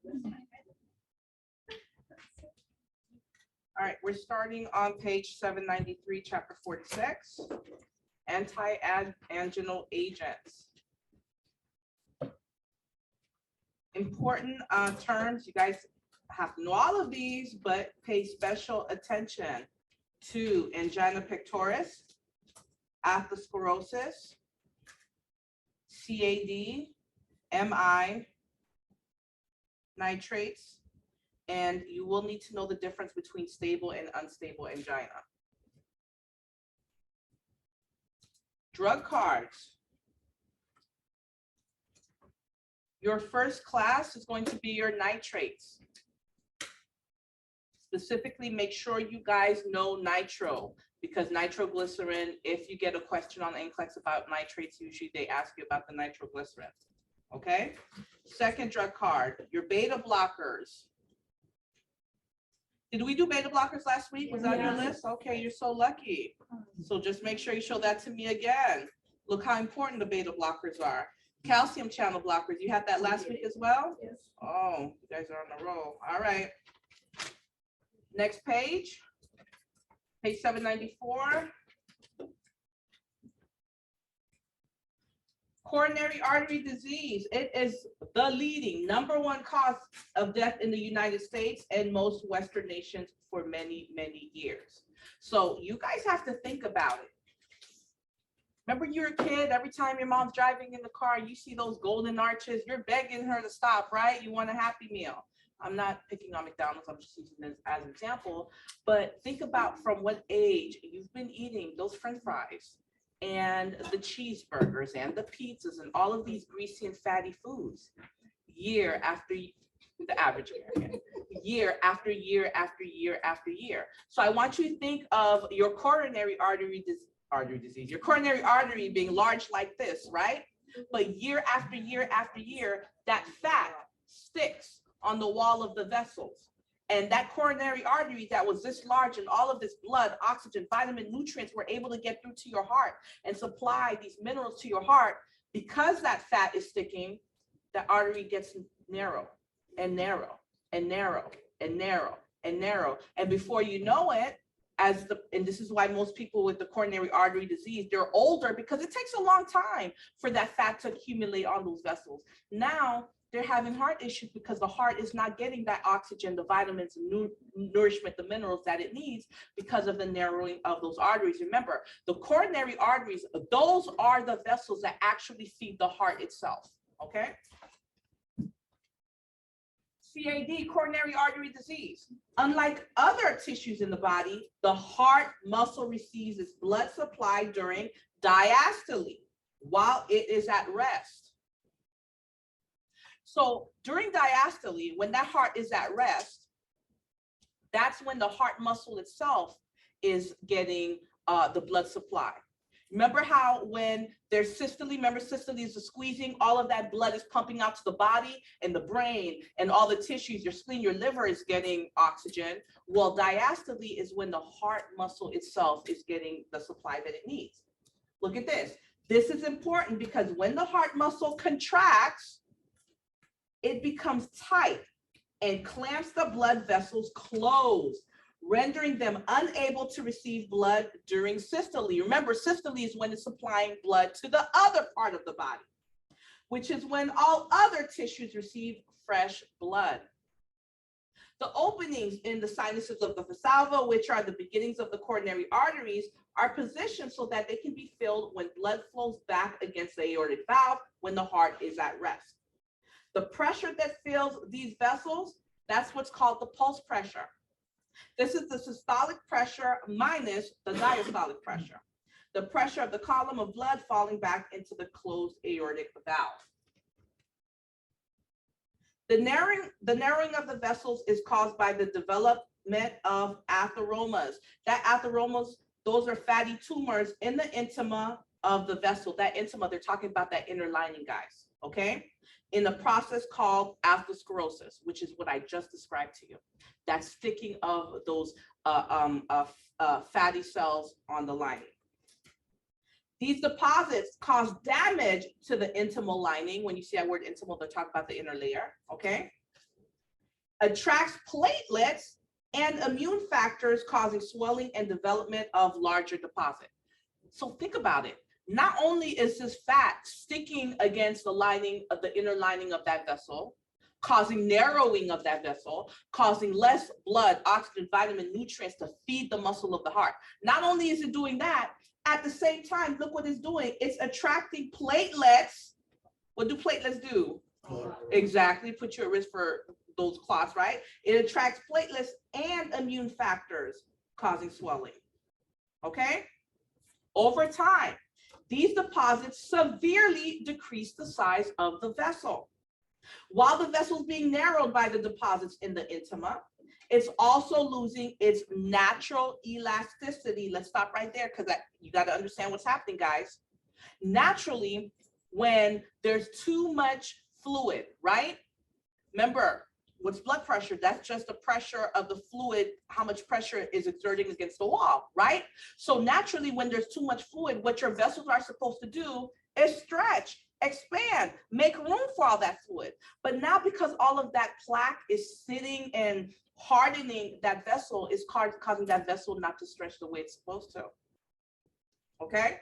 All right, we're starting on page 793, chapter 46, Antiad Agents. Important terms, you guys have to know all of these, but pay special attention to angina pectoris, atherosclerosis, CAD, MI, nitrates, and you will need to know the difference between stable and unstable angina. Drug cards. Your first class is going to be your nitrates. Specifically, make sure you guys know nitro, because nitroglycerin, if you get a question on NCLEX about nitrates, usually they ask you about the nitroglycerin. Okay? Second drug card, your beta blockers. Did we do beta blockers last week? Was that on your list? Okay, you're so lucky. So just make sure you show that to me again. Look how important the beta blockers are. Calcium channel blockers, you had that last week as well? Yes. Oh, you guys are on a roll. All right. Next page, page 794. Coronary artery disease. It is the leading #1 cause of death in the United States and most Western nations for many, many years. So you guys have to think about it. Remember you're a kid, every time your mom's driving in the car, you see those golden arches, you're begging her to stop, right? You want a Happy Meal. I'm not picking on McDonald's, I'm just using this as an example, but think about from what age you've been eating those French fries and the cheeseburgers and the pizzas and all of these greasy and fatty foods year after the average American, year after year after year after year. So I want you to think of your coronary artery disease, your coronary artery being large like this, right? But year after year after year, that fat sticks on the wall of the vessels. And that coronary artery that was this large and all of this blood, oxygen, vitamin, nutrients were able to get through to your heart and supply these minerals to your heart. Because that fat is sticking, the artery gets narrow and narrow and narrow and narrow and narrow. And before you know it, and this is why most people with the coronary artery disease, they're older because it takes a long time for that fat to accumulate on those vessels. Now, they're having heart issues because the heart is not getting that oxygen, the vitamins, nourishment, the minerals that it needs because of the narrowing of those arteries. Remember, the coronary arteries, those are the vessels that actually feed the heart itself, okay? CAD, coronary artery disease. Unlike other tissues in the body, the heart muscle receives its blood supply during diastole while it is at rest. So during diastole, when that heart is at rest, that's when the heart muscle itself is getting the blood supply. Remember how when there's systole, remember systole is the squeezing, all of that blood is pumping out to the body and the brain and all the tissues, your spleen, your liver is getting oxygen. Well, diastole is when the heart muscle itself is getting the supply that it needs. Look at this. This is important because when the heart muscle contracts, it becomes tight and clamps the blood vessels closed, rendering them unable to receive blood during systole. Remember, systole is when it's supplying blood to the other part of the body, which is when all other tissues receive fresh blood. The openings in the sinuses of the valsalva, which are the beginnings of the coronary arteries, are positioned so that they can be filled when blood flows back against the aortic valve when the heart is at rest. The pressure that fills these vessels, that's what's called the pulse pressure. This is the systolic pressure minus the diastolic pressure. The pressure of the column of blood falling back into the closed aortic valve. The narrowing of the vessels is caused by the development of atheromas. That atheromas, those are fatty tumors in the intima of the vessel. That intima, they're talking about that inner lining, guys, okay? In a process called atherosclerosis, which is what I just described to you. That sticking of those fatty cells on the lining. These deposits cause damage to the intimal lining. When you see that word intimal, they're talking about the inner layer, okay? attracts platelets and immune factors, causing swelling and development of larger deposit. So think about it. Not only is this fat sticking against the lining of the inner lining of that vessel, causing narrowing of that vessel, causing less blood, oxygen, vitamin, nutrients to feed the muscle of the heart. Not only is it doing that, at the same time, look what it's doing. It's attracting platelets. What do platelets do? Exactly, put you at risk for those clots, right? It attracts platelets and immune factors causing swelling, okay? Over time, these deposits severely decrease the size of the vessel. While the vessel is being narrowed by the deposits in the intima, it's also losing its natural elasticity. Let's stop right there because you got to understand what's happening, guys. Naturally, when there's too much fluid, right? Remember, what's blood pressure? That's just the pressure of the fluid, how much pressure is exerting against the wall, right? So naturally, when there's too much fluid, what your vessels are supposed to do is stretch, expand, make room for all that fluid. But now because all of that plaque is sitting and hardening that vessel, is causing that vessel not to stretch the way it's supposed to, okay?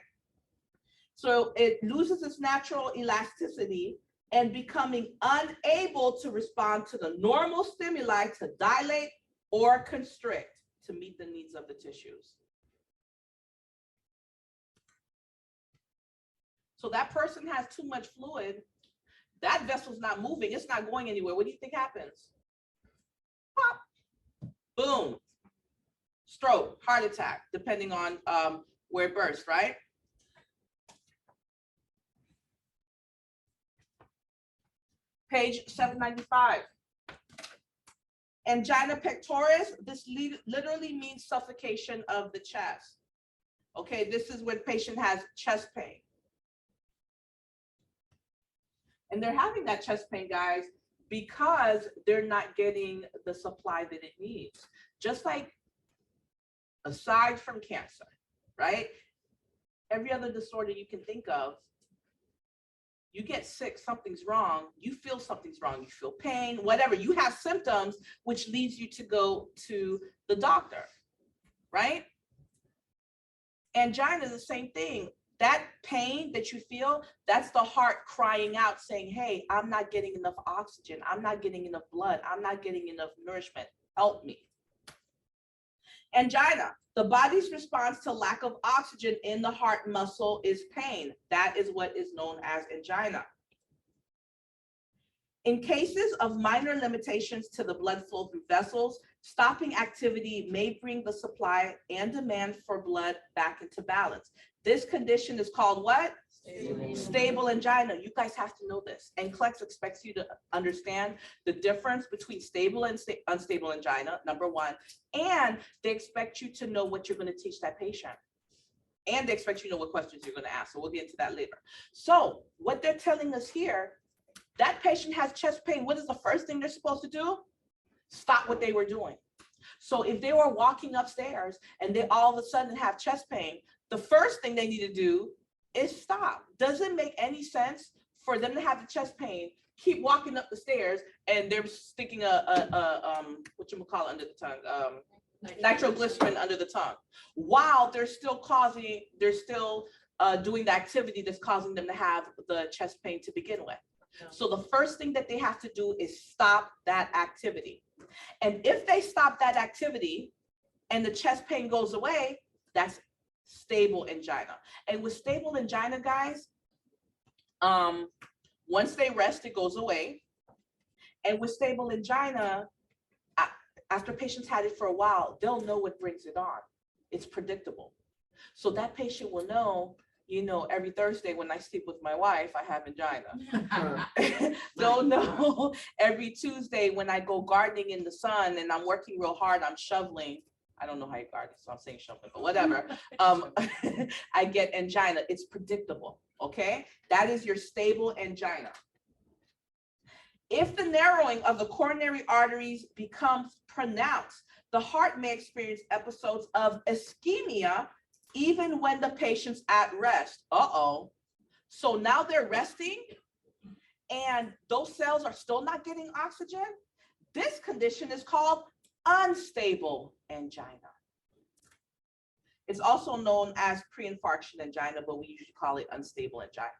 So it loses its natural elasticity and becoming unable to respond to the normal stimuli to dilate or constrict to meet the needs of the tissues. So that person has too much fluid, that vessel's not moving, it's not going anywhere. What do you think happens? Pop, boom, stroke, heart attack, depending on where it bursts, right? Page 795. Angina pectoris, this literally means suffocation of the chest. Okay, this is when patient has chest pain. And they're having that chest pain, guys, because they're not getting the supply that it needs. Just like aside from cancer, right? Every other disorder you can think of, you get sick, something's wrong, you feel something's wrong, you feel pain, whatever, you have symptoms, which leads you to go to the doctor, right? Angina is the same thing. That pain that you feel, that's the heart crying out saying, hey, I'm not getting enough oxygen, I'm not getting enough blood, I'm not getting enough nourishment, help me. Angina, the body's response to lack of oxygen in the heart muscle is pain. That is what is known as angina. In cases of minor limitations to the blood flow through vessels, stopping activity may bring the supply and demand for blood back into balance. This condition is called what? Stable angina. You guys have to know this. NCLEX expects you to understand the difference between stable and unstable angina, number one, and they expect you to know what you're going to teach that patient. And they expect you to know what questions you're going to ask. So we'll get into that later. So what they're telling us here, that patient has chest pain. What is the first thing they're supposed to do? Stop what they were doing. So if they were walking upstairs and they all of a sudden have chest pain, the first thing they need to do is stop. Doesn't make any sense for them to have the chest pain, keep walking up the stairs, and they're sticking whatchamacallit under the tongue, nitroglycerin under the tongue, while they're still doing the activity that's causing them to have the chest pain to begin with. So the first thing that they have to do is stop that activity. And if they stop that activity and the chest pain goes away, that's stable angina. And with stable angina, guys, once they rest, it goes away. And with stable angina, after patients had it for a while, they'll know what brings it on. It's predictable. So that patient will know, you know, every Thursday when I sleep with my wife, I have angina. They'll know every Tuesday when I go gardening in the sun and I'm working real hard, I'm shoveling. I don't know how you garden, so I'm saying shoveling, but whatever. I get angina. It's predictable, okay? That is your stable angina. If the narrowing of the coronary arteries becomes pronounced, the heart may experience episodes of ischemia even when the patient's at rest. So now they're resting and those cells are still not getting oxygen. This condition is called unstable angina. It's also known as pre-infarction angina, but we usually call it unstable angina.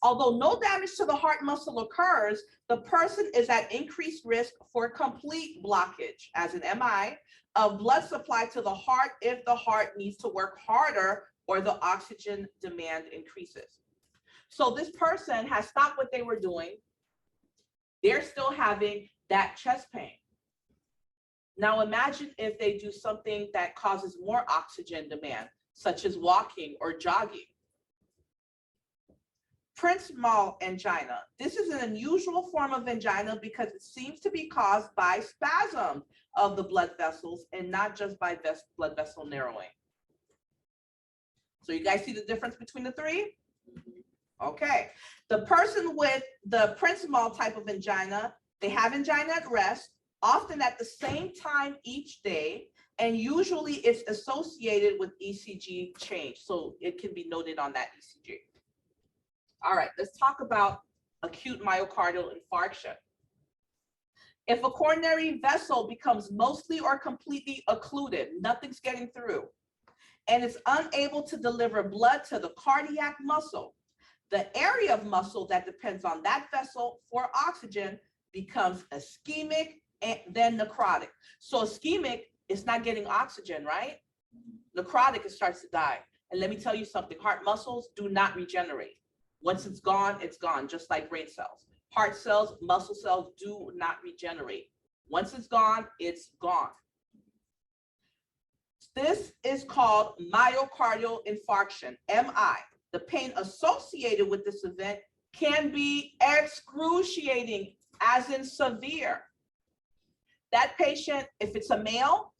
Although no damage to the heart muscle occurs, the person is at increased risk for complete blockage, as an MI, of blood supply to the heart if the heart needs to work harder or the oxygen demand increases. So this person has stopped what they were doing. They're still having that chest pain. Now imagine if they do something that causes more oxygen demand, such as walking or jogging. Principal angina. This is an unusual form of angina because it seems to be caused by spasm of the blood vessels and not just by blood vessel narrowing. So you guys see the difference between the three? Okay. The person with the principal type of angina, they have angina at rest, often at the same time each day, and usually it's associated with ECG change. So it can be noted on that ECG. All right, let's talk about acute myocardial infarction. If a coronary vessel becomes mostly or completely occluded, nothing's getting through, and it's unable to deliver blood to the cardiac muscle, the area of muscle that depends on that vessel for oxygen becomes ischemic and then necrotic. So ischemic is not getting oxygen, right? Necrotic, it starts to die. And let me tell you something, heart muscles do not regenerate. Once it's gone, just like brain cells. Heart cells, muscle cells do not regenerate. Once it's gone, it's gone. This is called myocardial infarction, MI. The pain associated with this event can be excruciating, as in severe. That patient, if it's a male,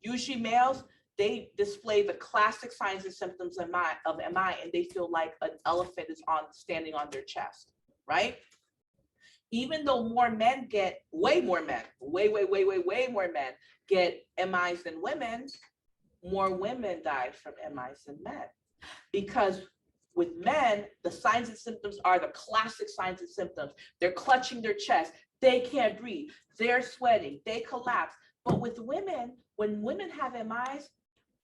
usually males, they display the classic signs and symptoms of MI, and they feel like an elephant is standing on their chest, right? Even though more men get, way more men get MIs than women, more women die from MIs than men. Because with men, the signs and symptoms are the classic signs and symptoms. They're clutching their chest, they can't breathe, they're sweating, they collapse. But with women, when women have MIs,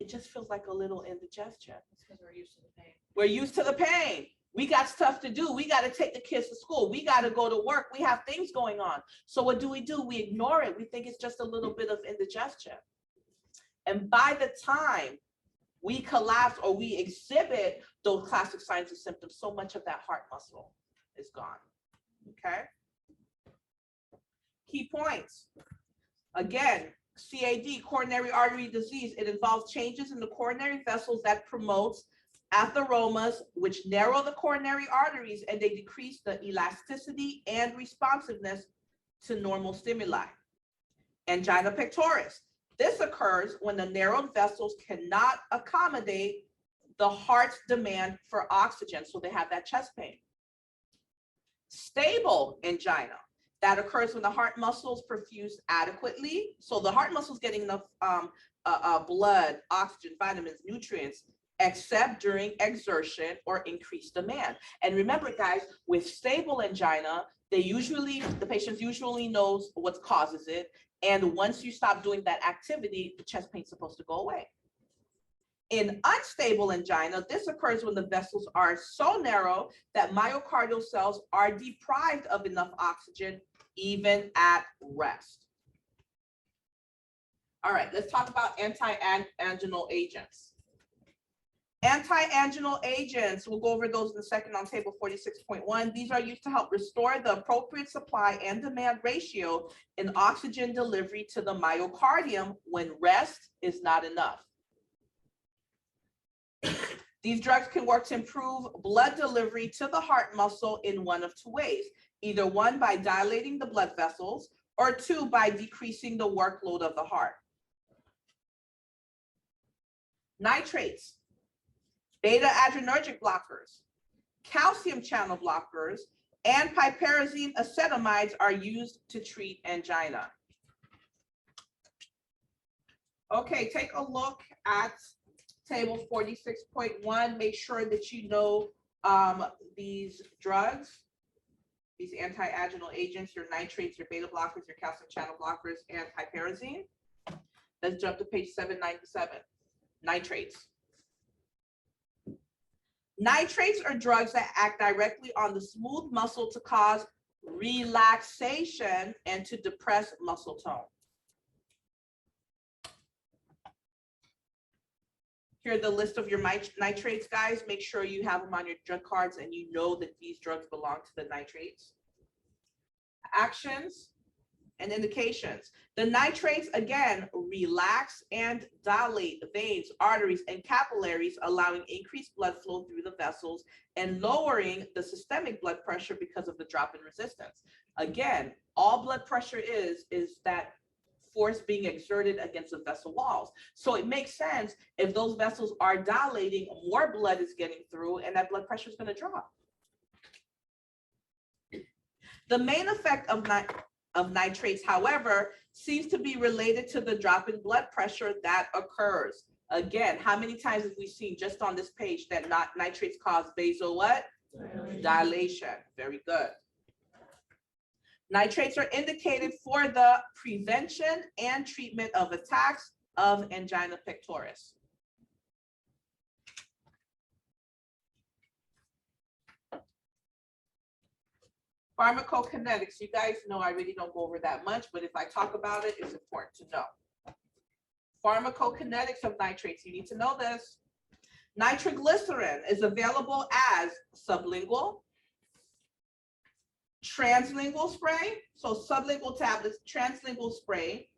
it just feels like a little indigestion. It's because we're used to the pain. We're used to the pain. We got stuff to do. We got to take the kids to school. We got to go to work. We have things going on. So what do? We ignore it. We think it's just a little bit of indigestion. And by the time we collapse or we exhibit those classic signs and symptoms, so much of that heart muscle is gone. Okay? Key points. Again, CAD, coronary artery disease, it involves changes in the coronary vessels that promotes atheromas, which narrow the coronary arteries, and they decrease the elasticity and responsiveness to normal stimuli. Angina pectoris. This occurs when the narrowed vessels cannot accommodate the heart's demand for oxygen, so they have that chest pain. Stable angina. That occurs when the heart muscles perfuse adequately. So the heart muscles getting enough blood, oxygen, vitamins, nutrients, except during exertion or increased demand. And remember, guys, with stable angina, the patient usually knows what causes it. And once you stop doing that activity, the chest pain is supposed to go away. In unstable angina, this occurs when the vessels are so narrow that myocardial cells are deprived of enough oxygen, even at rest. All right, let's talk about anti-anginal agents. Anti-anginal agents, we'll go over those in a second on table 46.1. These are used to help restore the appropriate supply and demand ratio in oxygen delivery to the myocardium when rest is not enough. These drugs can work to improve blood delivery to the heart muscle in one of two ways. Either one, by dilating the blood vessels, or two, by decreasing the workload of the heart. Nitrates, beta-adrenergic blockers, calcium channel blockers, and piperazine acetamides are used to treat angina. Okay, take a look at table 46.1. Make sure that you know these drugs. these anti-aginal agents, your nitrates, your beta blockers, your calcium channel blockers, and piperazine. Let's jump to page 797. Nitrates. Nitrates are drugs that act directly on the smooth muscle to cause relaxation and to depress muscle tone. Here are the list of your nitrates, guys. Make sure you have them on your drug cards and you know that these drugs belong to the nitrates. Actions and indications. The nitrates, again, relax and dilate the veins, arteries, and capillaries, allowing increased blood flow through the vessels and lowering the systemic blood pressure because of the drop in resistance. Again, all blood pressure is that force being exerted against the vessel walls. So it makes sense if those vessels are dilating, more blood is getting through and that blood pressure is going to drop. The main effect of nitrates, however, seems to be related to the drop in blood pressure that occurs. Again, how many times have we seen just on this page that nitrates cause vasodilation? What? Dilation. Very good. Nitrates are indicated for the prevention and treatment of attacks of angina pectoris. Pharmacokinetics, you guys know I really don't go over that much, but if I talk about it, it's important to know. Pharmacokinetics of nitrates, you need to know this. Nitroglycerin is available as sublingual, translingual spray, so sublingual tablets, translingual spray,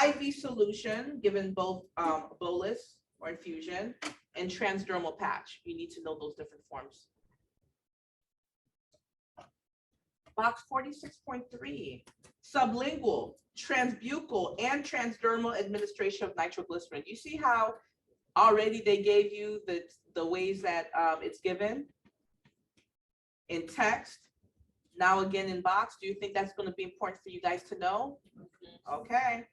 IV solution given both bolus or infusion, and transdermal patch. You need to know those different forms. Box 46.3, sublingual, transbuccal, and transdermal administration of nitroglycerin. You see how already they gave you the ways that it's given in text? Now again in box, do you think that's going to be important for you guys to know? Okay.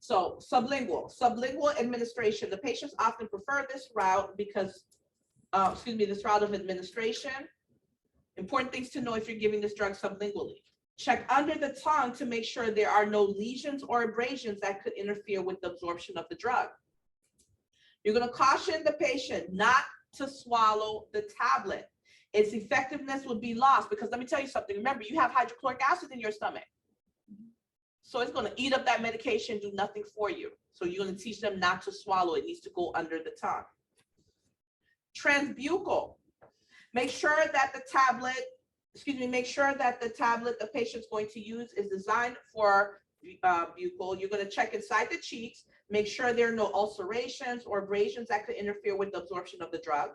So sublingual administration. The patients often prefer this route because, this route of administration. Important things to know if you're giving this drug sublingually. Check under the tongue to make sure there are no lesions or abrasions that could interfere with the absorption of the drug. You're going to caution the patient not to swallow the tablet. Its effectiveness would be lost because let me tell you something. Remember, you have hydrochloric acid in your stomach. So it's going to eat up that medication, do nothing for you. So you're going to teach them not to swallow. It needs to go under the tongue. Transbuccal. Make sure that the tablet the patient's going to use is designed for buccal. You're going to check inside the cheeks, make sure there are no ulcerations or abrasions that could interfere with the absorption of the drug.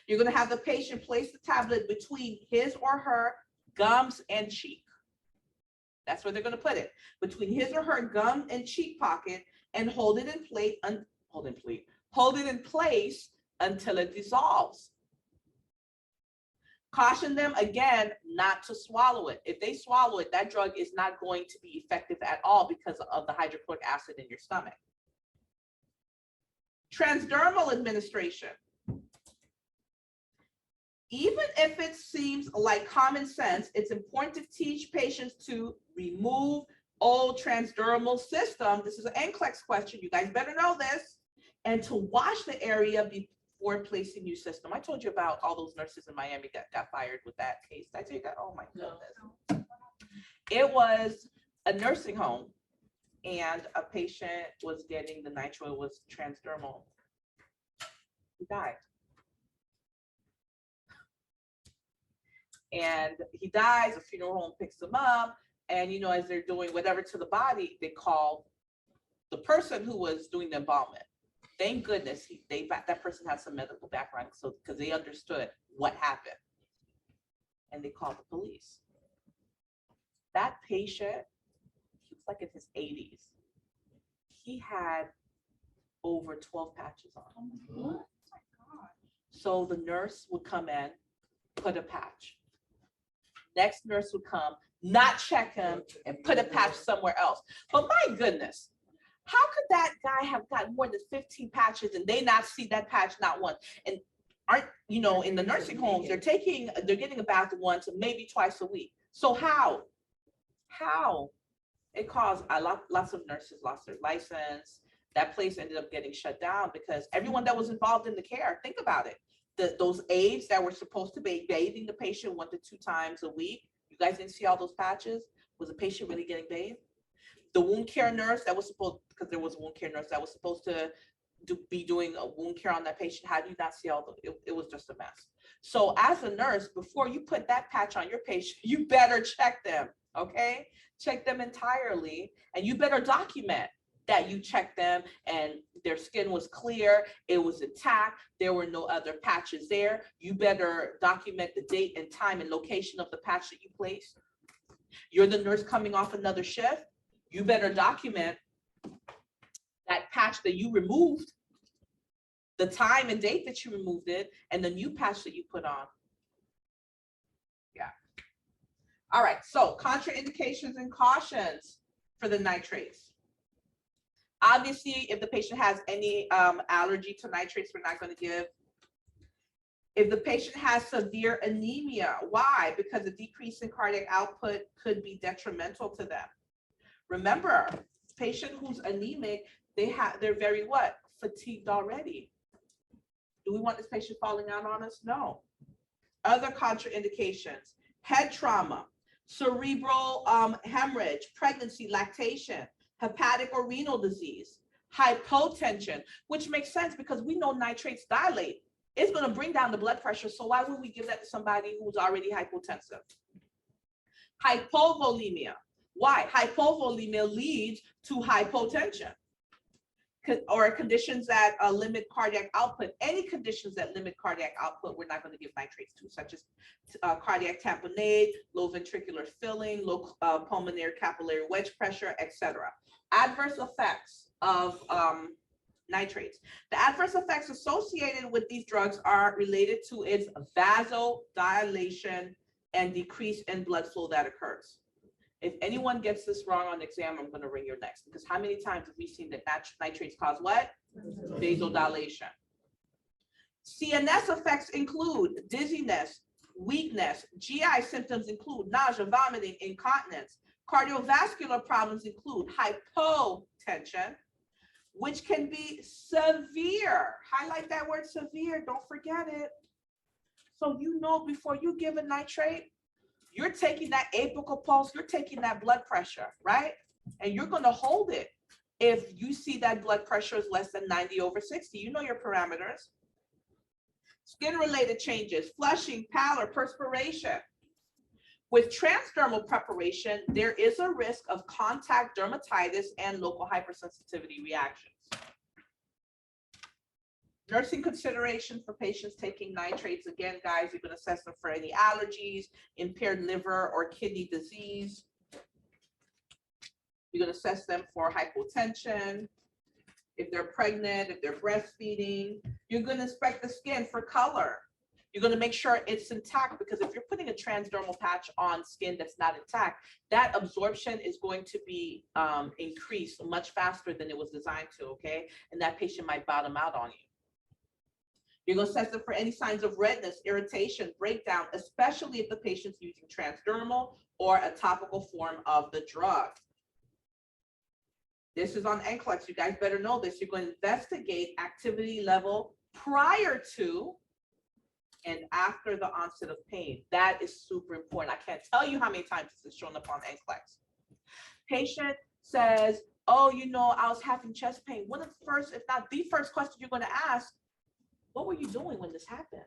You're going to have the patient place the tablet between his or her gums and cheek. That's where they're going to put it, between his or her gum and cheek pocket, and hold it in place until it dissolves. Caution them again not to swallow it. If they swallow it, that drug is not going to be effective at all because of the hydrochloric acid in your stomach. Transdermal administration. Even if it seems like common sense, it's important to teach patients to remove old transdermal system. This is an NCLEX question. You guys better know this. And to wash the area before placing new system. I told you about all those nurses in Miami that got fired with that case. Did I tell you that? Oh my goodness. It was a nursing home and a patient was getting the nitro, it was transdermal. He died. And he dies, a funeral home picks him up, and as they're doing whatever to the body, they call the person who was doing the embalmment. Thank goodness that person had some medical background, so because they understood what happened, and they called the police. That patient, he was like in his 80s. He had over 12 patches on him. Oh my God. So the nurse would come in, put a patch. Next nurse would come, not check him, and put a patch somewhere else. But my goodness, how could that guy have got more than 15 patches and they not see that patch not once? And aren't, you know, in the nursing homes, they're getting a bath once, maybe twice a week. So how? It caused lots of nurses lost their license. That place ended up getting shut down because everyone that was involved in the care, think about it. Those aides that were supposed to be bathing the patient 1 to 2 times a week, you guys didn't see all those patches? Was the patient really getting bathed? The wound care nurse that was supposed, because there was a wound care nurse that was supposed to be doing a wound care on that patient, how do you not see all the, it was just a mess. So as a nurse, before you put that patch on your patient, you better check them, okay? Check them entirely, and you better document that you checked them and their skin was clear, it was intact, there were no other patches there. You better document the date and time and location of the patch that you placed. You're the nurse coming off another shift, you better document that patch that you removed, the time and date that you removed it, and the new patch that you put on. Yeah. All right, so contraindications and cautions for the nitrates. Obviously, if the patient has any allergy to nitrates, we're not going to give. If the patient has severe anemia, why? Because a decrease in cardiac output could be detrimental to them. Remember, patient who's anemic, they're very what? Fatigued already. Do we want this patient falling out on us? No. Other contraindications: head trauma, cerebral hemorrhage, pregnancy, lactation, hepatic or renal disease, hypotension, which makes sense because we know nitrates dilate. It's going to bring down the blood pressure. So why would we give that to somebody who's already hypotensive? Hypovolemia. Why? Hypovolemia leads to hypotension. Or conditions that limit cardiac output. Any conditions that limit cardiac output, we're not going to give nitrates to, such as cardiac tamponade, low ventricular filling, low pulmonary capillary wedge pressure, etc. Adverse effects of nitrates. The adverse effects associated with these drugs are related to its vasodilation and decrease in blood flow that occurs. If anyone gets this wrong on exam, I'm going to wring your necks, because how many times have we seen that nitrates cause what? Vasodilation. CNS effects include dizziness, weakness. GI symptoms include nausea, vomiting, incontinence. Cardiovascular problems include hypotension, which can be severe. Highlight that word severe, don't forget it. So you know before you give a nitrate, you're taking that apical pulse, you're taking that blood pressure, right? And you're going to hold it. If you see that blood pressure is less than 90/60, you know your parameters. Skin-related changes, flushing, pallor, perspiration. With transdermal preparation, there is a risk of contact dermatitis and local hypersensitivity reactions. Nursing consideration for patients taking nitrates. Again, guys, you're going to assess them for any allergies, impaired liver or kidney disease. You're going to assess them for hypotension, if they're pregnant, if they're breastfeeding. You're going to inspect the skin for color. You're going to make sure it's intact, because if you're putting a transdermal patch on skin that's not intact, that absorption is going to be increased much faster than it was designed to, okay? And that patient might bottom out on you. You're going to assess them for any signs of redness, irritation, breakdown, especially if the patient's using transdermal or a topical form of the drug. This is on NCLEX. You guys better know this. You're going to investigate activity level prior to and after the onset of pain. That is super important. I can't tell you how many times this is shown up on NCLEX. Patient says, oh, you know, I was having chest pain. One of the first, if not the first question you're going to ask, what were you doing when this happened?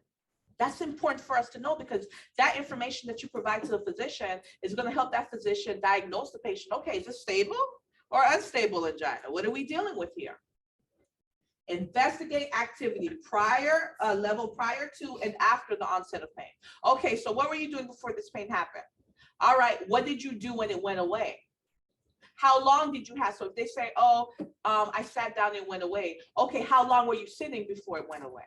That's important for us to know, because that information that you provide to the physician is going to help that physician diagnose the patient. Okay, is this stable or unstable angina? What are we dealing with here? Investigate activity prior to and after the onset of pain. Okay, so what were you doing before this pain happened? All right, what did you do when it went away? How long did you have? So if they say, oh, I sat down and went away. Okay, how long were you sitting before it went away?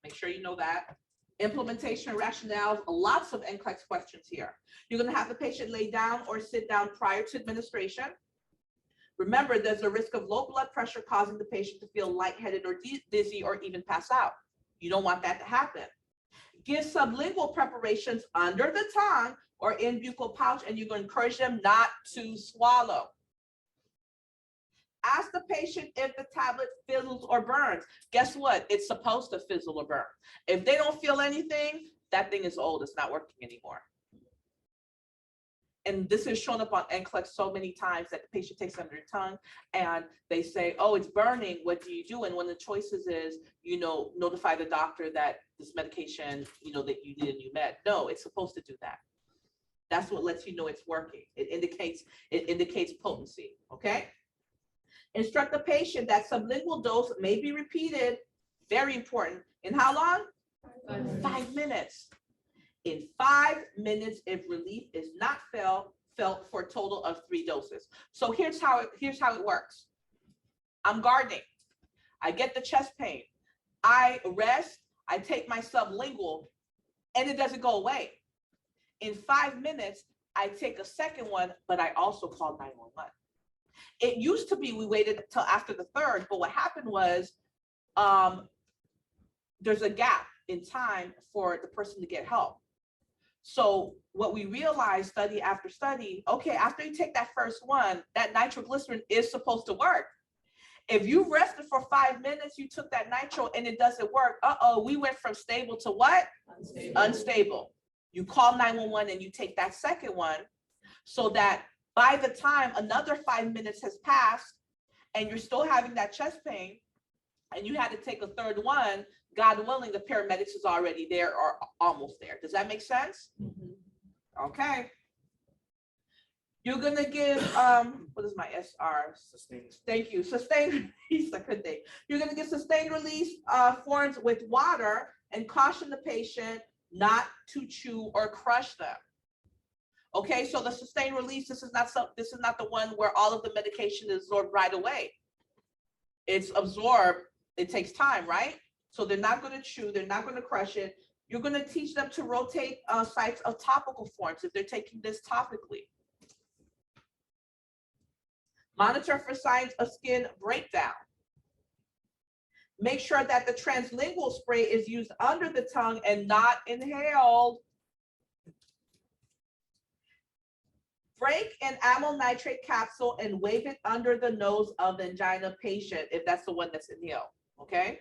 Make sure you know that. Implementation rationales, lots of NCLEX questions here. You're going to have the patient lay down or sit down prior to administration. Remember, there's a risk of low blood pressure causing the patient to feel lightheaded or dizzy or even pass out. You don't want that to happen. Give sublingual preparations under the tongue or in buccal pouch, and you're going to encourage them not to swallow. Ask the patient if the tablet fizzles or burns. Guess what? It's supposed to fizzle or burn. If they don't feel anything, that thing is old. It's not working anymore. And this has shown up on NCLEX so many times that the patient takes it under their tongue and they say, oh, it's burning. What do you do? And one of the choices is, you know, notify the doctor that this medication, you know, that you need a new med. No, it's supposed to do that. That's what lets you know it's working. It indicates potency. Okay. Instruct the patient that sublingual dose may be repeated. Very important. In how long? 5 minutes. In 5 minutes, if relief is not felt for a total of 3 doses. So here's how it works. I'm gardening. I get the chest pain. I rest. I take my sublingual, and it doesn't go away. In 5 minutes, I take a second one, but I also call 911. It used to be we waited until after the 3rd, but what happened was there's a gap in time for the person to get help. So what we realized study after study, okay, after you take that first one, that nitroglycerin is supposed to work. If you rested for 5 minutes, you took that nitro and it doesn't work, we went from stable to what? Unstable. You call 911 and you take that second one so that by the time another 5 minutes has passed and you're still having that chest pain and you had to take a 3rd one, God willing, the paramedics is already there or almost there. Does that make sense? Mm-hmm. Okay. You're going to give, what is my SR? Sustained. Thank you. Sustained release. I couldn't think. You're going to give sustained release forms with water and caution the patient not to chew or crush them. Okay, so the sustained release, this is not the one where all of the medication is absorbed right away. It's absorbed, it takes time, right? So they're not going to chew, they're not going to crush it. You're going to teach them to rotate sites of topical forms if they're taking this topically. Monitor for signs of skin breakdown. Make sure that the translingual spray is used under the tongue and not inhaled. Break an amyl nitrate capsule and wave it under the nose of the angina patient if that's the one that's inhaled, okay?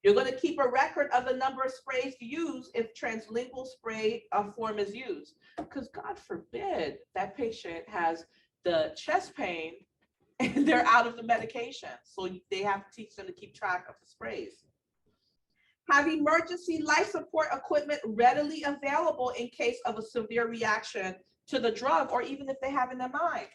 You're going to keep a record of the number of sprays used if translingual spray form is used, because God forbid that patient has the chest pain and they're out of the medication. So they have to teach them to keep track of the sprays. Have emergency life support equipment readily available in case of a severe reaction to the drug, or even if they have an MI.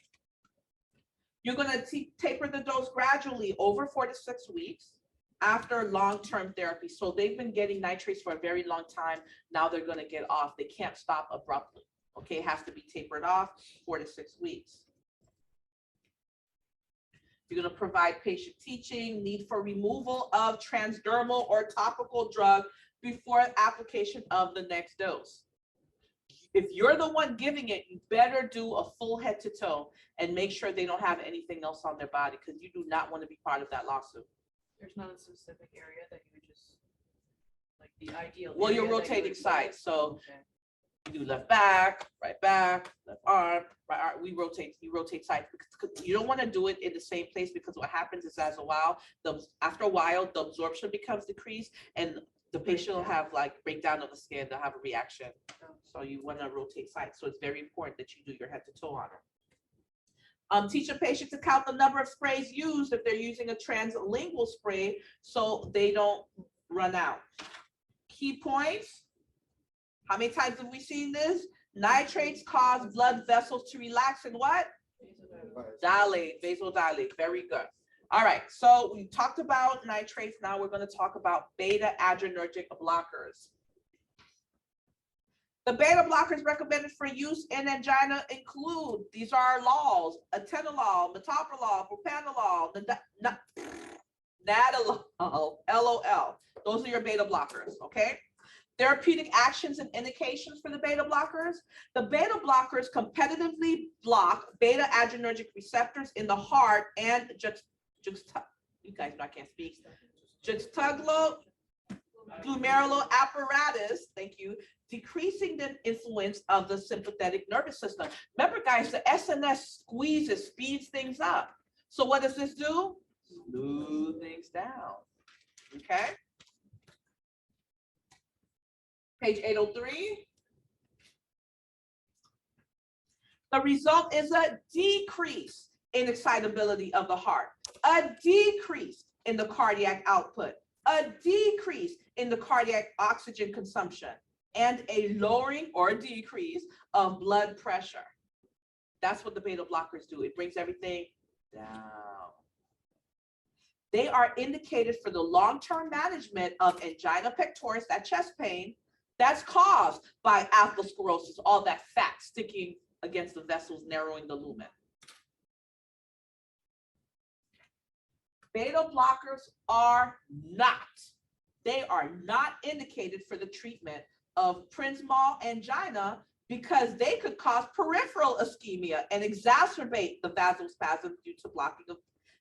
You're going to taper the dose gradually over 4 to 6 weeks after long-term therapy. So they've been getting nitrates for a very long time. Now they're going to get off. They can't stop abruptly. Okay, it has to be tapered off 4 to 6 weeks. You're going to provide patient teaching, need for removal of transdermal or topical drug before application of the next dose. If you're the one giving it, you better do a full head to toe and make sure they don't have anything else on their body, because you do not want to be part of that lawsuit. There's not a specific area that you would just, like the ideal. Well, you're rotating sides. So you do left back, left arm, right arm. You rotate sides because you don't want to do it in the same place, because what happens is after a while, the absorption becomes decreased and the patient will have like breakdown of the skin, they'll have a reaction. So you want to rotate sites. So it's very important that you do your head to toe on it. Teach a patient to count the number of sprays used if they're using a translingual spray so they don't run out. Key points. How many times have we seen this? Nitrates cause blood vessels to relax and what? Dilate, vasodilate. Very good. All right, so we talked about nitrates. Now we're going to talk about beta-adrenergic blockers. The beta blockers recommended for use in angina include, these are laws, atenolol, metoprolol, propanolol, nadolol, LOL. Those are your beta blockers, okay? Therapeutic actions and indications for the beta blockers. The beta blockers competitively block beta-adrenergic receptors in the heart and juxtaglobulated glomerular apparatus, thank you, decreasing the influence of the sympathetic nervous system. Remember, guys, the SNS squeezes, speeds things up. So what does this do? Smooth things down. Okay. Page 803. The result is a decrease in excitability of the heart, a decrease in the cardiac output, a decrease in the cardiac oxygen consumption, and a lowering or decrease of blood pressure. That's what the beta blockers do. It brings everything down. They are indicated for the long-term management of angina pectoris, that chest pain, that's caused by atherosclerosis, all that fat sticking against the vessels, narrowing the lumen. Beta blockers are not indicated for the treatment of principal angina because they could cause peripheral ischemia and exacerbate the vasospasm due to blocking of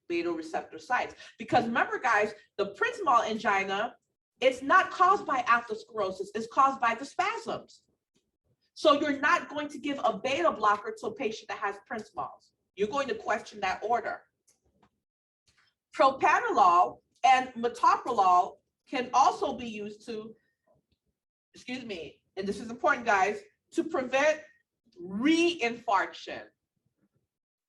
beta receptor sites. Because remember, guys, the principal angina, it's not caused by atherosclerosis, it's caused by the spasms. So you're not going to give a beta blocker to a patient that has principals. You're going to question that order. Propranolol and metoprolol can also be used to, and this is important, guys, to prevent reinfarction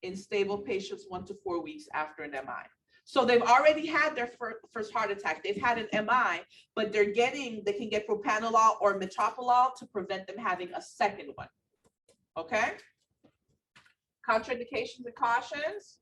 in stable patients 1 to 4 weeks after an MI. So they've already had their first heart attack. They've had an MI, but they can get propranolol or metoprolol to prevent them having a second one. Okay? Contraindications and cautions.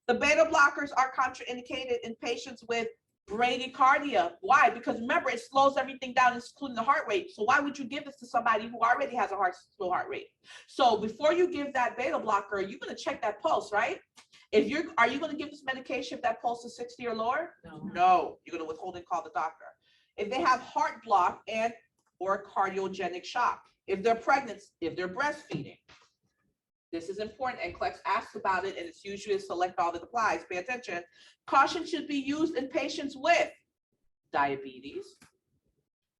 The beta blockers are contraindicated in patients with bradycardia. Why? Because remember, it slows everything down, including the heart rate. So why would you give this to somebody who already has a slow heart rate? So before you give that beta blocker, you're going to check that pulse, right? Are you going to give this medication if that pulse is 60 or lower? No. You're going to withhold and call the doctor. If they have heart block and or cardiogenic shock, if they're pregnant, if they're breastfeeding. This is important. NCLEX asks about it, and it's usually a select all that applies. Pay attention. Caution should be used in patients with diabetes,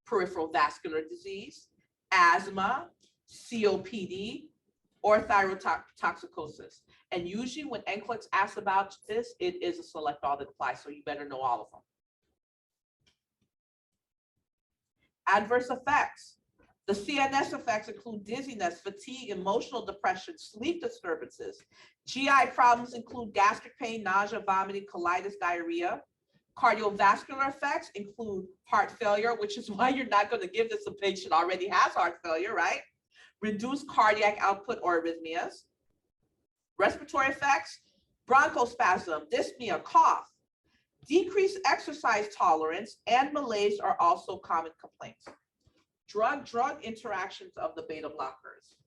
peripheral vascular disease, asthma, COPD, or thyrotoxicosis. And usually when NCLEX asks about this, it is a select all that applies, so you better know all of them. Adverse effects. The CNS effects include dizziness, fatigue, emotional depression, sleep disturbances. GI problems include gastric pain, nausea, vomiting, colitis, diarrhea. Cardiovascular effects include heart failure, which is why you're not going to give this to a patient already has heart failure, right? Reduced cardiac output or arrhythmias. Respiratory effects, bronchospasm, dyspnea, cough. Decreased exercise tolerance and malaise are also common complaints. Drug-drug interactions of the beta blockers.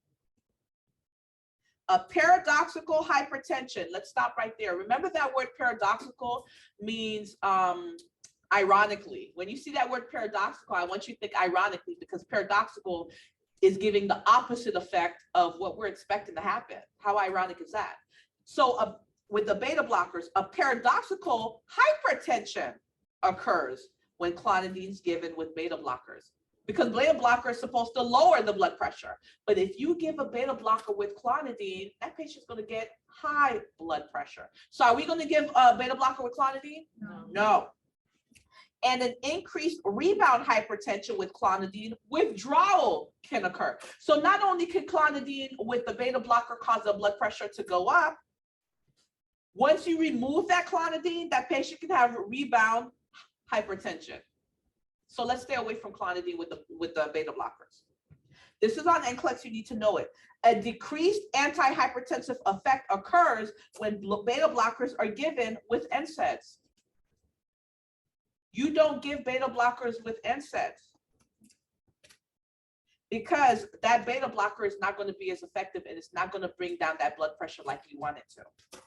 A paradoxical hypertension. Let's stop right there. Remember that word paradoxical means ironically. When you see that word paradoxical, I want you to think ironically, because paradoxical is giving the opposite effect of what we're expecting to happen. How ironic is that? So with the beta blockers, a paradoxical hypertension occurs when clonidine is given with beta blockers. Because beta blocker is supposed to lower the blood pressure. But if you give a beta blocker with clonidine, that patient's going to get high blood pressure. So are we going to give a beta blocker with clonidine? No. And an increased rebound hypertension with clonidine, withdrawal can occur. So not only can clonidine with the beta blocker cause the blood pressure to go up, once you remove that clonidine, that patient can have rebound hypertension. So let's stay away from clonidine with the beta blockers. This is on NCLEX, you need to know it. A decreased antihypertensive effect occurs when beta blockers are given with NSAIDs. You don't give beta blockers with NSAIDs because that beta blocker is not going to be as effective and it's not going to bring down that blood pressure like you want it to.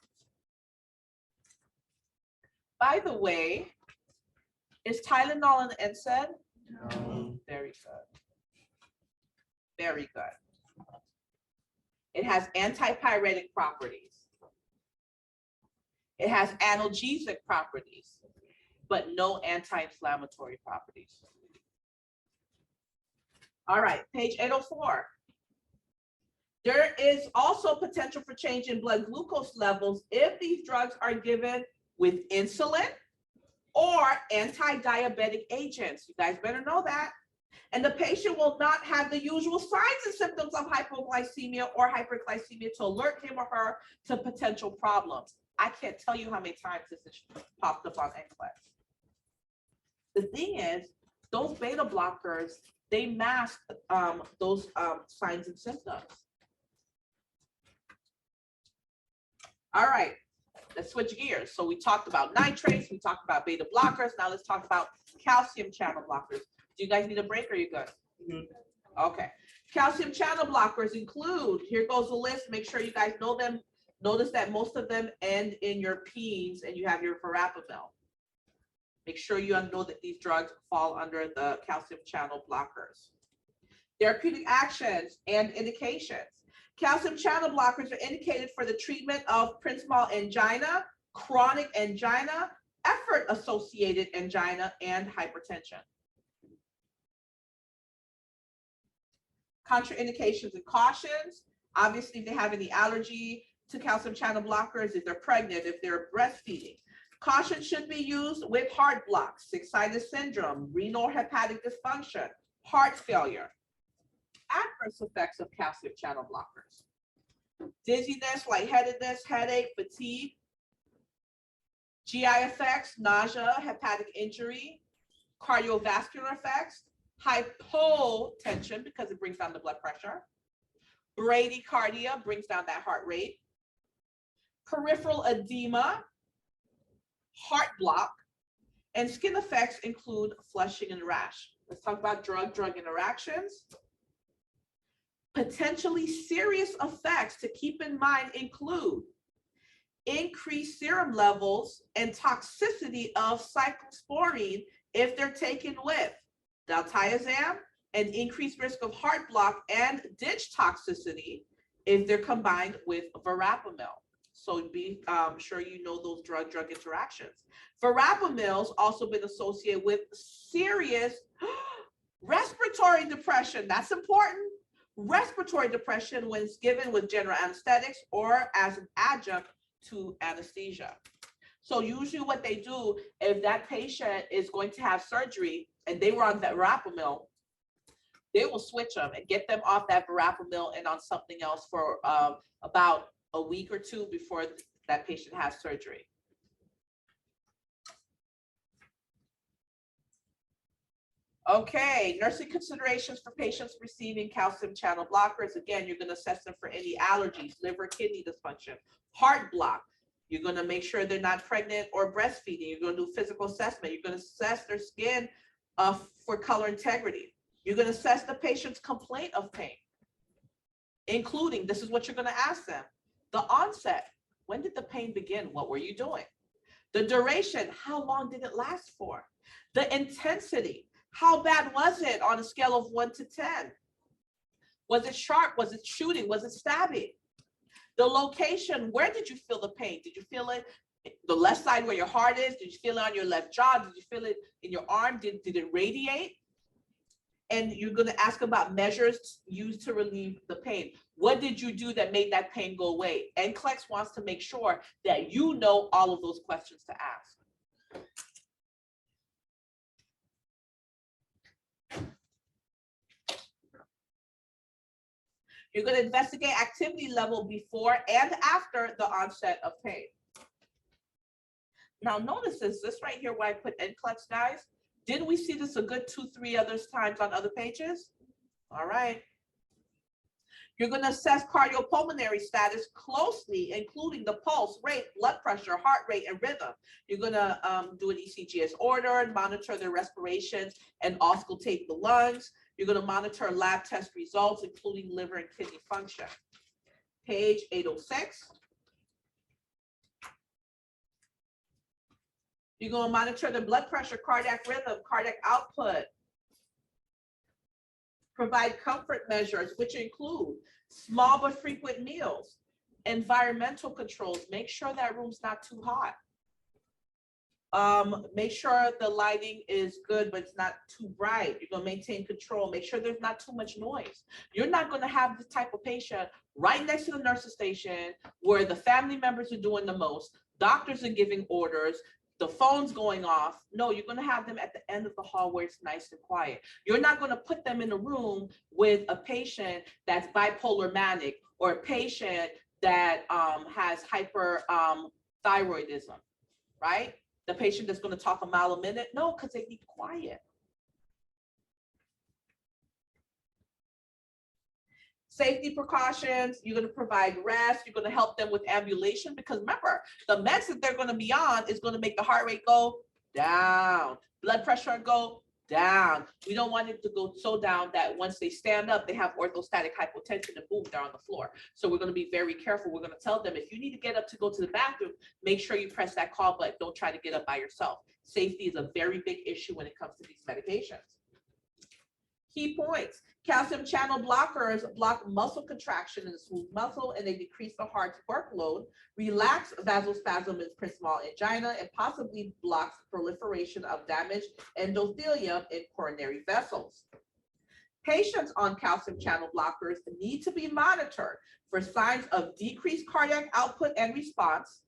By the way, is Tylenol an NSAID? No. Very good. Very good. It has antipyretic properties. It has analgesic properties, but no anti-inflammatory properties. All right, page 804. There is also potential for change in blood glucose levels if these drugs are given with insulin or anti-diabetic agents. You guys better know that. And the patient will not have the usual signs and symptoms of hypoglycemia or hyperglycemia to alert him or her to potential problems. I can't tell you how many times this has popped up on NCLEX. The thing is, those beta blockers, they mask those signs and symptoms. All right, let's switch gears. So we talked about nitrates, we talked about beta blockers. Now let's talk about calcium channel blockers. Do you guys need a break or are you good? Mm-hmm. Okay. Calcium channel blockers include, here goes the list. Make sure you guys know them. Notice that most of them end in your P's and you have your verapamil. Make sure you know that these drugs fall under the calcium channel blockers. Therapeutic actions and indications. Calcium channel blockers are indicated for the treatment of principal angina, chronic angina, effort-associated angina, and hypertension. Contraindications and cautions. Obviously, if they have any allergy to calcium channel blockers, if they're pregnant, if they're breastfeeding. Caution should be used with heart blocks, sick-sinus syndrome, renal hepatic dysfunction, heart failure. Adverse effects of calcium channel blockers. Dizziness, lightheadedness, headache, fatigue. GI effects, nausea, hepatic injury, cardiovascular effects, hypotension because it brings down the blood pressure. Bradycardia brings down that heart rate. Peripheral edema, heart block, and skin effects include flushing and rash. Let's talk about drug-drug interactions. Potentially serious effects to keep in mind include increased serum levels and toxicity of cyclosporine if they're taken with diltiazem, and increased risk of heart block and ditch toxicity if they're combined with verapamil. So be sure you know those drug-drug interactions. Verapamil's also been associated with serious respiratory depression. That's important. Respiratory depression when it's given with general anesthetics or as an adjunct to anesthesia. So usually what they do, if that patient is going to have surgery and they were on that verapamil, they will switch them and get them off that verapamil and on something else for about a week or two before that patient has surgery. Okay, nursing considerations for patients receiving calcium channel blockers. Again, you're going to assess them for any allergies, liver, kidney dysfunction, heart block. You're going to make sure they're not pregnant or breastfeeding. You're going to do physical assessment. You're going to assess their skin for color integrity. You're going to assess the patient's complaint of pain, including, this is what you're going to ask them, the onset. When did the pain begin? What were you doing? The duration, how long did it last for? The intensity, how bad was it on a scale of 1 to 10? Was it sharp? Was it shooting? Was it stabbing? The location, where did you feel the pain? Did you feel it the left side where your heart is? Did you feel it on your left jaw? Did you feel it in your arm? Did it radiate? And you're going to ask about measures used to relieve the pain. What did you do that made that pain go away? NCLEX wants to make sure that you know all of those questions to ask. You're going to investigate activity level before and after the onset of pain. Now notice this right here where I put NCLEX, guys. Didn't we see this a good 2-3 other times on other pages? All right. You're going to assess cardiopulmonary status closely, including the pulse, rate, blood pressure, heart rate, and rhythm. You're going to do an ECG as ordered, monitor their respirations, and auscultate the lungs. You're going to monitor lab test results, including liver and kidney function. Page 806. You're going to monitor the blood pressure, cardiac rhythm, cardiac output. Provide comfort measures, which include small but frequent meals, environmental controls. Make sure that room's not too hot. Make sure the lighting is good, but it's not too bright. You're gonna maintain control. Make sure there's not too much noise. You're not gonna have the type of patient right next to the nurse's station where the family members are doing the most, doctors are giving orders, the phone's going off. No, you're gonna have them at the end of the hall where it's nice and quiet. You're not gonna put them in a room with a patient that's bipolar manic or a patient that has hyperthyroidism, right? The patient that's going to talk a mile a minute? No, because they need quiet. Safety precautions, you're going to provide rest, you're going to help them with ambulation, because remember, the meds that they're going to be on is going to make the heart rate go down, blood pressure go down. We don't want it to go so down that once they stand up, they have orthostatic hypotension and boom, they're on the floor. So we're going to be very careful. We're going to tell them, if you need to get up to go to the bathroom, make sure you press that call button. Don't try to get up by yourself. Safety is a very big issue when it comes to these medications. Key points. Calcium channel blockers block muscle contraction in the smooth muscle, and they decrease the heart's workload, relax vasospasm in small angina, and possibly blocks proliferation of damaged endothelium in coronary vessels. Patients on calcium channel blockers need to be monitored for signs of decreased cardiac output and response,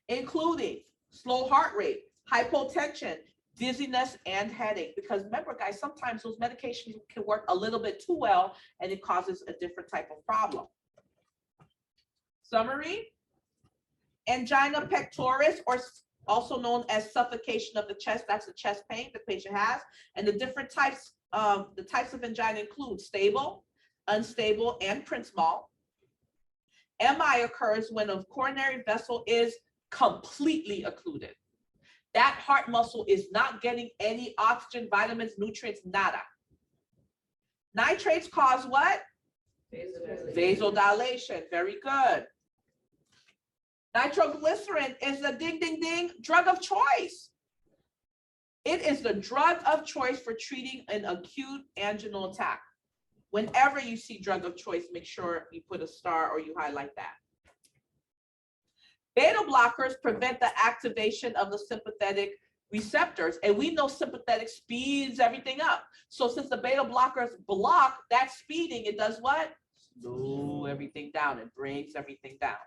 including slow heart rate, hypotension, dizziness, and headache. Because remember, guys, sometimes those medications can work a little bit too well and it causes a different type of problem. Summary: angina pectoris, or also known as suffocation of the chest, that's the chest pain the patient has. And the different types of angina include stable, unstable, and Prince-Mall. MI occurs when a coronary vessel is completely occluded. That heart muscle is not getting any oxygen, vitamins, nutrients, nada. Nitrates cause what? Vasodilation. Very good. Nitroglycerin is the ding, ding, ding drug of choice. It is the drug of choice for treating an acute anginal attack. Whenever you see drug of choice, make sure you put a star or you highlight that. Beta blockers prevent the activation of the sympathetic receptors, and we know sympathetic speeds everything up. So since the beta blockers block that speeding, it does what? Slow everything down. It brings everything down.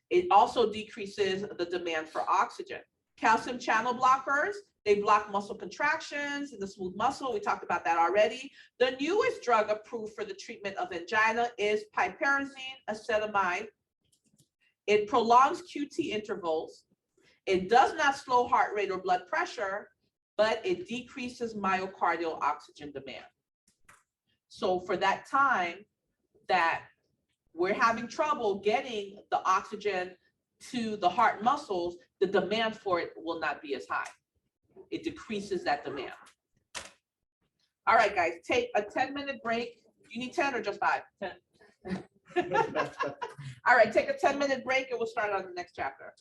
It also decreases the demand for oxygen. Calcium channel blockers, they block muscle contractions in the smooth muscle. We talked about that already. The newest drug approved for the treatment of angina is piperazine acetamide. It prolongs QT intervals. It does not slow heart rate or blood pressure, but it decreases myocardial oxygen demand. So for that time that we're having trouble getting the oxygen to the heart muscles, the demand for it will not be as high. It decreases that demand. All right, guys, take a 10-minute break. You need 10 or just 5? 10. All right, take a 10-minute break and we'll start on the next chapter.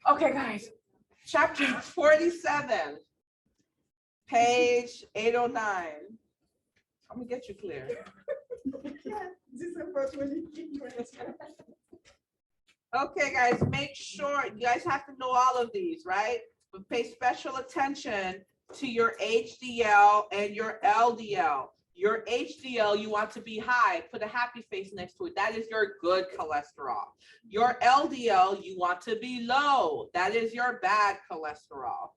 Okay, guys, chapter 47, page 809. I'm gonna get you clear. Okay, guys, make sure you guys have to know all of these, right? But pay special attention to your HDL and your LDL. Your HDL, you want to be high. Put a happy face next to it. That is your good cholesterol. Your LDL, you want to be low. That is your bad cholesterol.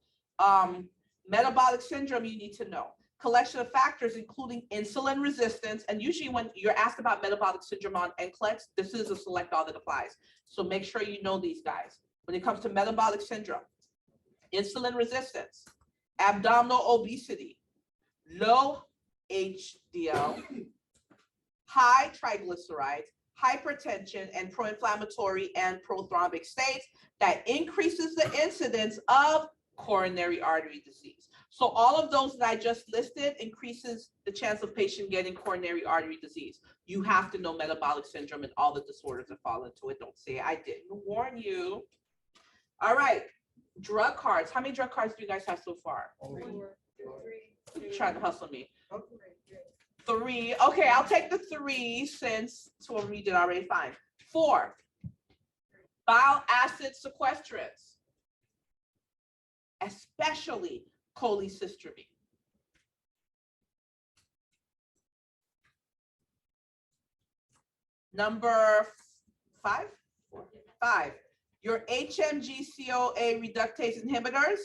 Metabolic syndrome, you need to know. Collection of factors, including insulin resistance. And usually when you're asked about metabolic syndrome on NCLEX, this is a select all that applies. So make sure you know these guys. When it comes to metabolic syndrome, insulin resistance, abdominal obesity, low HDL, high triglycerides, hypertension, and pro-inflammatory and prothrombic states that increases the incidence of coronary artery disease. So all of those that I just listed increases the chance of patient getting coronary artery disease. You have to know metabolic syndrome and all the disorders that fall into it. Don't say I didn't warn you. All right, drug cards. How many drug cards do you guys have so far? You're trying to hustle me. 3. Okay, I'll take the 3 since 2 of you did already fine. 4. Bile acid sequestrants, especially cholecystramine. Number 5? 5. Your HMG-CoA reductase inhibitors.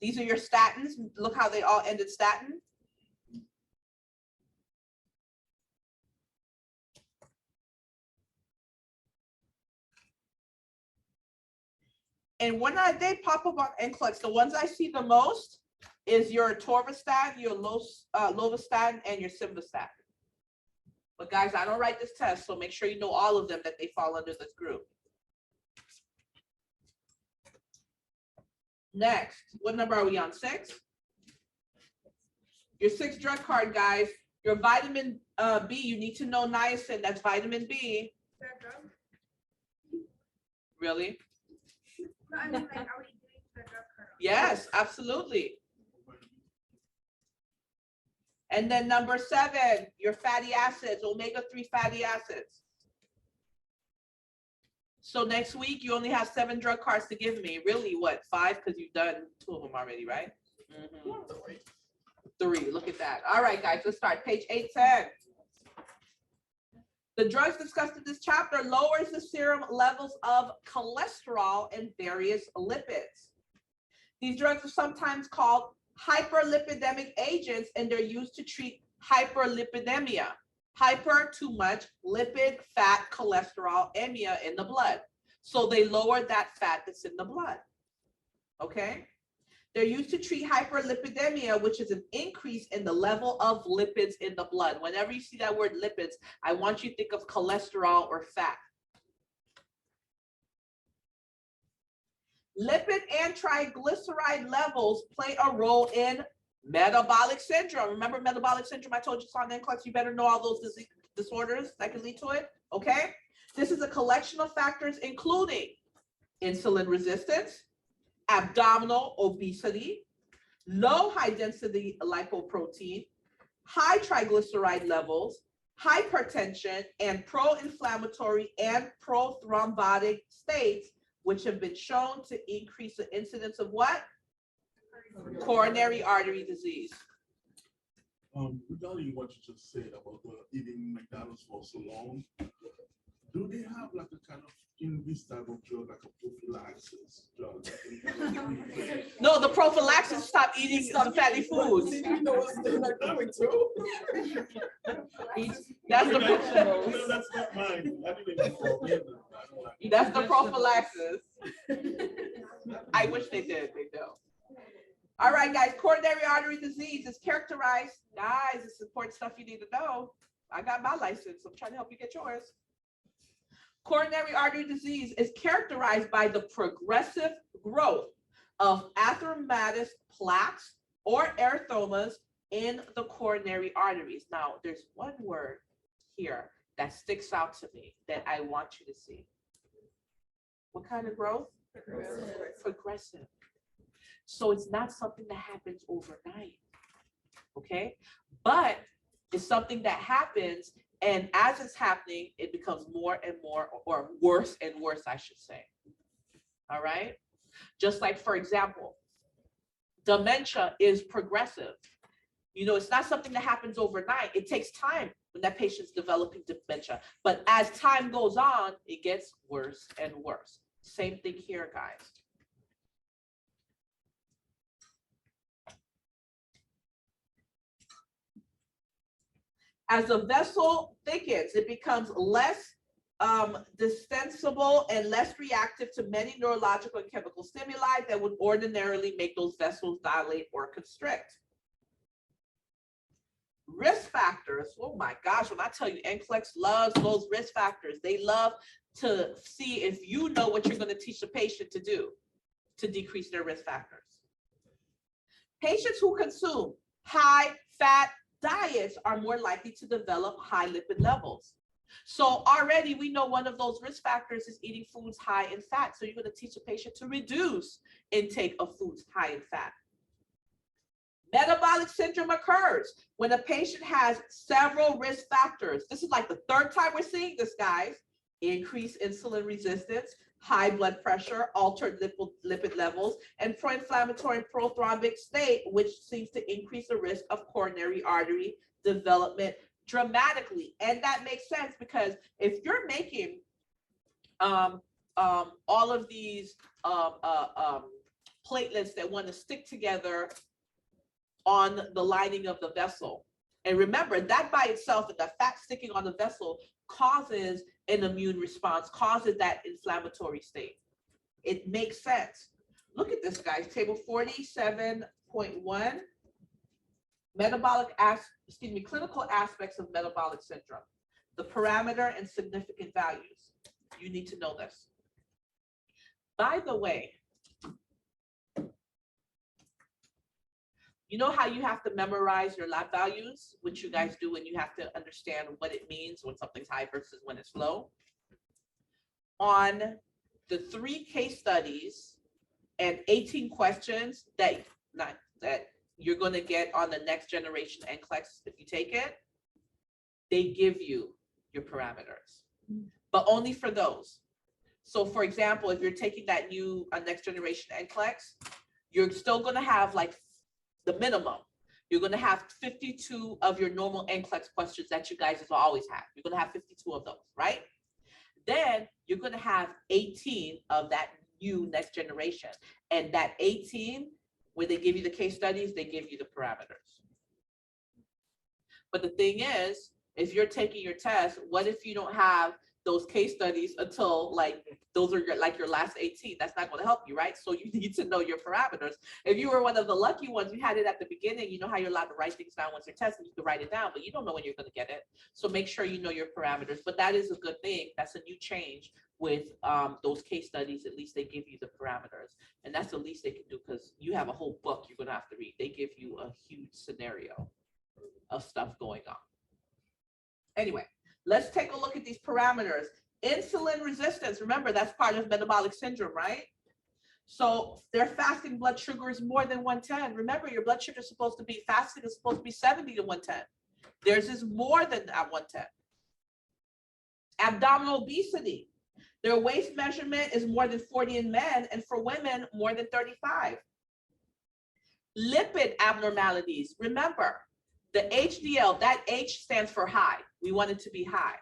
These are your statins. Look how they all ended statin. And when they pop up on NCLEX, the ones I see the most is your atorvastatin, your lovastatin, and your simvastatin. But guys, I don't write this test, so make sure you know all of them that they fall under this group. Next, what number are we on? 6? Your 6th drug card, guys. Your vitamin B, you need to know niacin. That's vitamin B. Really? No, I mean, like, are we doing the drug card? Yes, absolutely. And then number 7, your fatty acids, omega-3 fatty acids. So next week, you only have 7 drug cards to give me. Really, what, 5? Because you've done 2 of them already, right? 3, look at that. All right, guys, let's start. Page 810. The drugs discussed in this chapter lowers the serum levels of cholesterol and various lipids. These drugs are sometimes called hyperlipidemic agents, and they're used to treat hyperlipidemia. Hyper, too much, lipid, fat, cholesterol, emia in the blood. So they lower that fat that's in the blood. Okay? They're used to treat hyperlipidemia, which is an increase in the level of lipids in the blood. Whenever you see that word lipids, I want you to think of cholesterol or fat. Lipid and triglyceride levels play a role in metabolic syndrome. Remember metabolic syndrome? I told you, on NCLEX, you better know all those disorders that can lead to it. Okay? This is a collection of factors including insulin resistance, abdominal obesity, low high-density lipoprotein, high triglyceride levels, hypertension, and pro-inflammatory and pro-thrombotic states, which have been shown to increase the incidence of what? Coronary artery disease. Regarding what you just said about eating McDonald's for so long, do they have like a kind of, in this type of drug, like a prophylaxis drug? No, the prophylaxis, stop eating the fatty foods. That's the No, that's not mine. I didn't even That's the prophylaxis. I wish they did, they don't. All right, guys, coronary artery disease is characterized, guys, it's important stuff you need to know. I got my license, I'm trying to help you get yours. Coronary artery disease is characterized by the progressive growth of atheromatous plaques or erythemas in the coronary arteries. Now, there's one word here that sticks out to me that I want you to see. What kind of growth? Progressive. So it's not something that happens overnight, okay? But it's something that happens, and as it's happening, it becomes more and more, or worse and worse, I should say. All right? Just like, for example, dementia is progressive. You know, it's not something that happens overnight. It takes time when that patient's developing dementia. But as time goes on, it gets worse and worse. Same thing here, guys. As the vessel thickens, it becomes less distensible and less reactive to many neurological and chemical stimuli that would ordinarily make those vessels dilate or constrict. Risk factors, oh my gosh, when I tell you NCLEX loves those risk factors, they love to see if you know what you're going to teach the patient to do to decrease their risk factors. Patients who consume high-fat diets are more likely to develop high lipid levels. So already we know one of those risk factors is eating foods high in fat. So you're going to teach a patient to reduce intake of foods high in fat. Metabolic syndrome occurs when a patient has several risk factors. This is like the third time we're seeing this, guys. Increased insulin resistance, high blood pressure, altered lipid levels, and pro-inflammatory and prothrombic state, which seems to increase the risk of coronary artery development dramatically. And that makes sense because if you're making all of these platelets that want to stick together on the lining of the vessel, and remember that by itself, the fat sticking on the vessel causes an immune response, causes that inflammatory state. It makes sense. Look at this, guys, table 47.1. Clinical aspects of metabolic syndrome. The parameter and significant values. You need to know this. By the way, you know how you have to memorize your lab values, which you guys do, and you have to understand what it means when something's high versus when it's low? On the 3 case studies and 18 questions that you're going to get on the next generation NCLEX, if you take it, they give you your parameters, but only for those. So for example, if you're taking that new next generation NCLEX, you're still going to have like the minimum. You're going to have 52 of your normal NCLEX questions that you guys have always had. You're going to have 52 of those, right? Then you're going to have 18 of that new next generation. And that 18, where they give you the case studies, they give you the parameters. But the thing is, if you're taking your test, what if you don't have those case studies until like those are your last 18? That's not going to help you, right? So you need to know your parameters. If you were one of the lucky ones, you had it at the beginning, you know how you're allowed to write things down once you're testing, you can write it down, but you don't know when you're going to get it. So make sure you know your parameters. But that is a good thing. That's a new change with those case studies. At least they give you the parameters, and that's the least they can do, because you have a whole book you're going to have to read. They give you a huge scenario of stuff going on. Anyway, let's take a look at these parameters. Insulin resistance, remember that's part of metabolic syndrome, right? So their fasting blood sugar is more than 110. Remember, your blood sugar is supposed to be, fasting is supposed to be 70 to 110. Theirs is more than that 110. Abdominal obesity. Their waist measurement is more than 40 in men, and for women, more than 35. Lipid abnormalities. Remember, the HDL, that H stands for high. We want it to be high.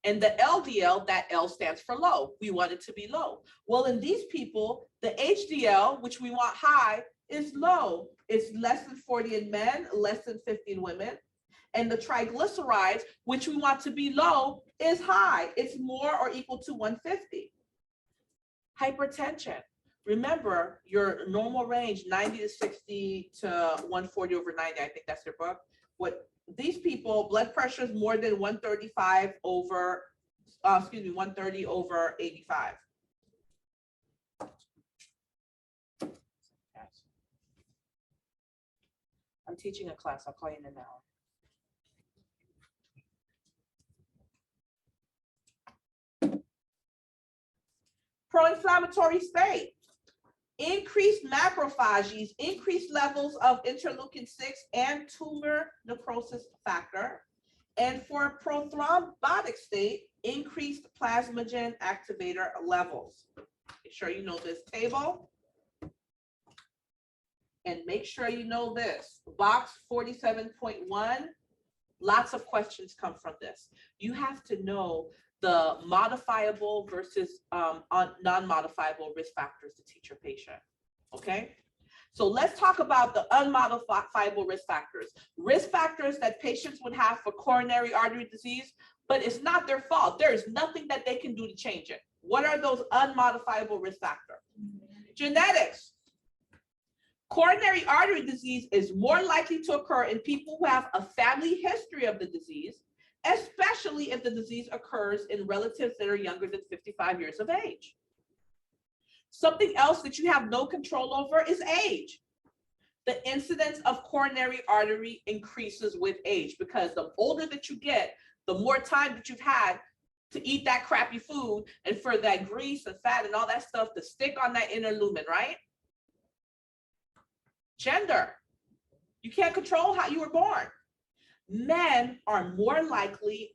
And the LDL, that L stands for low. We want it to be low. Well, in these people, the HDL, which we want high, is low. It's less than 40 in men, less than 50 in women. And the triglycerides, which we want to be low, is high. It's more or equal to 150. Hypertension. Remember, your normal range, 90 to 60 to 140 over 90, I think that's your book. What these people, blood pressure is more than 135 over, 130 over 85. I'm teaching a class, I'll call you in an hour. Pro-inflammatory state. Increased macrophages, increased levels of interleukin-6 and tumor necrosis factor. And for a prothrombotic state, increased plasmagen activator levels. Make sure you know this table. And make sure you know this. Box 47.1, lots of questions come from this. You have to know the modifiable versus non-modifiable risk factors to teach your patient, okay? So let's talk about the unmodifiable risk factors. Risk factors that patients would have for coronary artery disease, but it's not their fault. There is nothing that they can do to change it. What are those unmodifiable risk factors? Genetics. Coronary artery disease is more likely to occur in people who have a family history of the disease, especially if the disease occurs in relatives that are younger than 55 years of age. Something else that you have no control over is age. The incidence of coronary artery increases with age, because the older that you get, the more time that you've had to eat that crappy food and for that grease and fat and all that stuff to stick on that inner lumen, right? Gender. You can't control how you were born. Men are more likely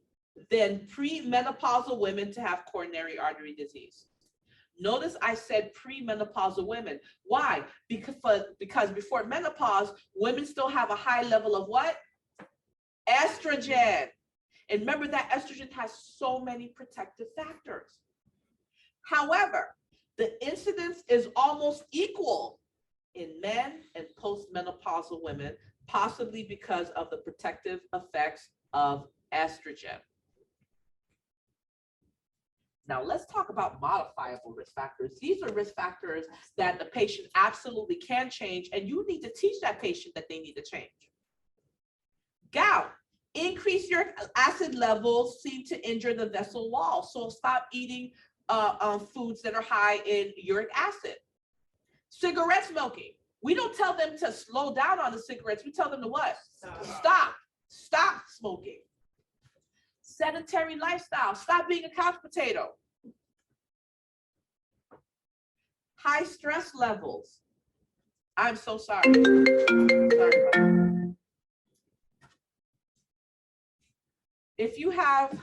than premenopausal women to have coronary artery disease. Notice I said premenopausal women. Why? Because before menopause, women still have a high level of what? Estrogen. And remember that estrogen has so many protective factors. However, the incidence is almost equal in men and postmenopausal women, possibly because of the protective effects of estrogen. Now let's talk about modifiable risk factors. These are risk factors that the patient absolutely can change, and you need to teach that patient that they need to change. Gout. Increased uric acid levels seem to injure the vessel wall, so stop eating foods that are high in uric acid. Cigarette smoking. We don't tell them to slow down on the cigarettes. We tell them to what? Stop. Stop smoking. Sedentary lifestyle. Stop being a couch potato. High stress levels. I'm so sorry. Sorry about that. If you have,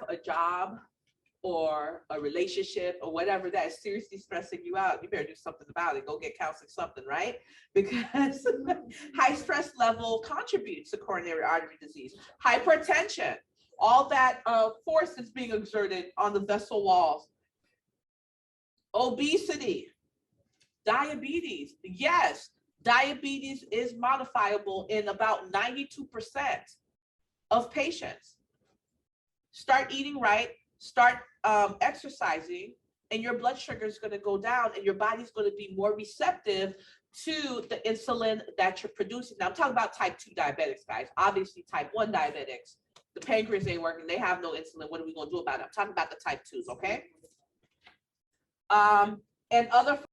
a job or a relationship or whatever that is seriously stressing you out, you better do something about it. Go get counseling, something, right? Because high stress level contributes to coronary artery disease. Hypertension, all that force is being exerted on the vessel walls. Obesity, diabetes. Yes, diabetes is modifiable in about 92% of patients. Start eating right, start exercising, and your blood sugar is going to go down and your body's going to be more receptive to the insulin that you're producing. Now I'm talking about type 2 diabetics, guys. Obviously type 1 diabetics, the pancreas ain't working, they have no insulin. What are we going to do about it? I'm talking about the type 2s, okay? And other